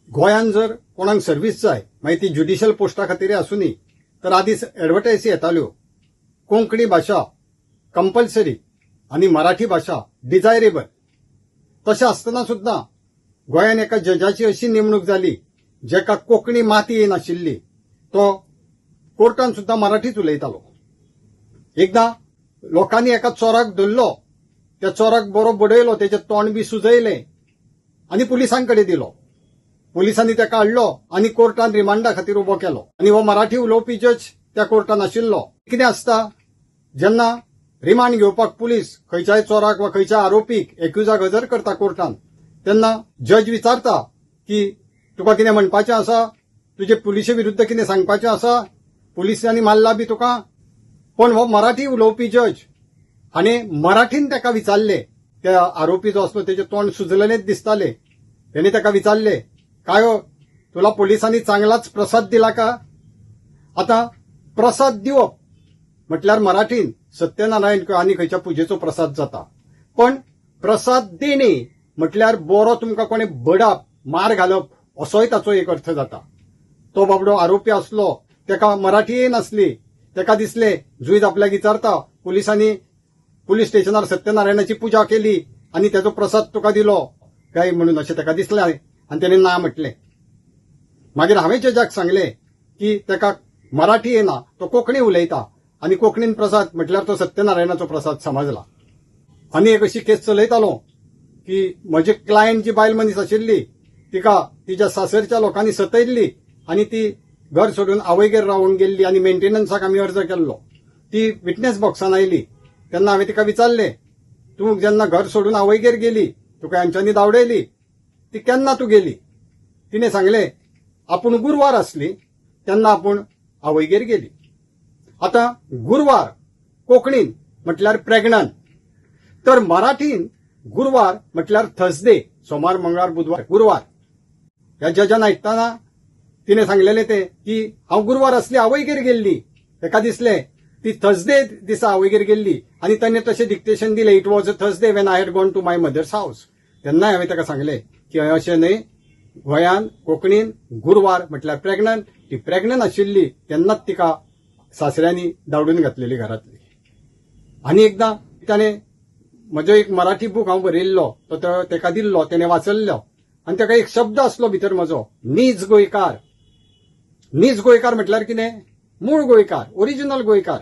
गोंयांत जर कोणाक सर्व्हिस जाय मागीर ती ज्युडिशियल पोस्टा खातीर आसुनी तर आदींच एडवर्टायजी येताल्यो कोंकणी भाशा कंपल्सरी आनी मराठी भाशा डिझायरेबल. तशें आसतना सुद्दां गोंयांत एका जजाची अशी नेमणूक जाली जेका कोंकणी मात येनाशिल्ली. तो कोर्टान सुद्दां मराठीच उलयतालो. एकदां लोकांनी एका चोराक धरलो, त्या चोराक बरो बडयलो, तेचें तोंड बी सुजयलें आनी पुलिसांकडे दिलो. पुलिसांनी ताका हाडलो आनी कोर्टान रिमांडा खातीर उबो केलो. आनी हो मराठी उलोवपी जज त्या कोर्टान आशिल्लो. कितें आसता, जेन्ना रिमांड घेवपाक पुलीस खंयच्याय चोराक वा खंयच्या आरोपीक एक्युजाक हजर करता कोर्टान, तेन्ना जज विचारता की तुका कितें म्हणपाचें आसा, तुजे पुलिशे विरुद्ध कितें सांगपाचें आसा, पुलिसांनी मारला बी तुका. पण हो मराठी उलोवपी जज हाणें मराठीन ताका विचारले. त्या आरोपी जो आसलो तेचें तोंड सुजलेलेंच दिसतालें. तेणे ताका विचारले, काय हो, तुला पोलिसांनी चांगलाच प्रसाद दिला का? आता प्रसाद दिवप म्हटल्यार मराठीन सत्यनारायण आनी खंयच्या पुजेचो प्रसाद जाता. पण प्रसाद देणे म्हटल्यार बरो तुमकां कोणे बडप मार घालप असोय ताचो एक अर्थ जाता. तो बाबडो आरोपी आसलो, ताका मराठी येनासली. ताका दिसले जुईज आपल्याक विचारता, पुलिसांनी पुलीस स्टेशनार सत्यनारायणाची पुजा केली आनी तेचो प्रसाद तुका दिलो काय म्हणून अशें ताका दिसलें आनी ताणें ना म्हटलें. मागीर हांवें जजाक सांगलें की ताका मराठी येना, तो कोंकणी उलयता आनी कोंकणीन प्रसाद म्हटल्यार तो सत्यनारायणाचो प्रसाद समजला. आनी एक अशी केस चलयतालो की म्हजे क्लायंट जी बायल मनीस आशिल्ली तिका तिच्या सासरच्या लोकांनी सतयल्ली आनी ती घर सोडून आवयगेर रावून गेल्ली आनी मेंटेनन्साक आमी अर्ज केल्लो. ती विटनेस बॉक्सान आयली तेन्ना हांवें तिका विचारलें, तूं जेन्ना घर सोडून आवयगेर गेली तुका हांच्यांनी धांवडयली, ती केन्ना तूं गेली? तिणें सांगलें, आपूण गुरवार आसली तेन्ना आपूण आवयगेर गेली. आता गुरवार कोंकणीन म्हटल्यार प्रेग्नंट, तर मराठीन गुरवार म्हटल्यार थर्सडे, सोमार मंगळार बुधवार गुरवार. ह्या जजान आयकताना तिणें सांगलेलें तें की हांव गुरवार आसली आवयगेर गेल्ली. ताका दिसलें ती थर्सडे दिसा आवयगेर गेल्ली आनी ताणें तशें डिक्टेशन दिलें, it was a Thursday when I had gone to my mother's house. तेन्नाय हांवें ताका सांगलें की अशें न्हय, गोंयांत कोंकणीन गुरवार म्हटल्यार प्रेग्नंट. ती प्रेग्नंट आशिल्ली तेन्नाच तिका सासऱ्यांनी धांवडून घातलेली घरांतली. आनी एकदां ताणें म्हजो एक मराठी बूक हांव बरयल्लो तो ताका दिल्लो, ताणें वाचल्लो आनी ताका एक शब्द आसलो भितर म्हजो, नीज गोंयकार. नीज गोंयकार म्हटल्यार कितें? मूळ गोंयकार, ओरिजिनल गोंयकार.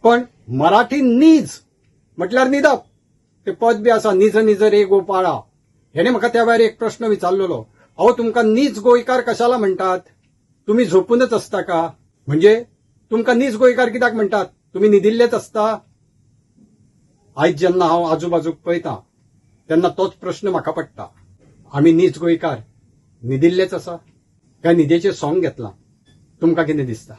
पण मराठी नीज म्हटल्यार न्हिदप. ते पद बी आसा, निज निज रे गोपाळा. हेणे म्हाका त्या वेळार एक प्रश्न विचारलेलो, अहो तुमकां नीज गोंयकार कशाला म्हणटात? तुम्ही झोपूनच असता का? म्हणजे तुमकां नीज गोंयकार कित्याक म्हणटात? तुम्ही न्हिदिल्लेच असता? आयज जेन्ना हांव आजूबाजूक पळयतां तेन्ना तोच प्रश्न म्हाका पडटा. आमी नीज गोंयकार न्हिदिल्लेच आसा काय न्हिदेचें सोंग घेतलां? तुमकां कितें दिसता?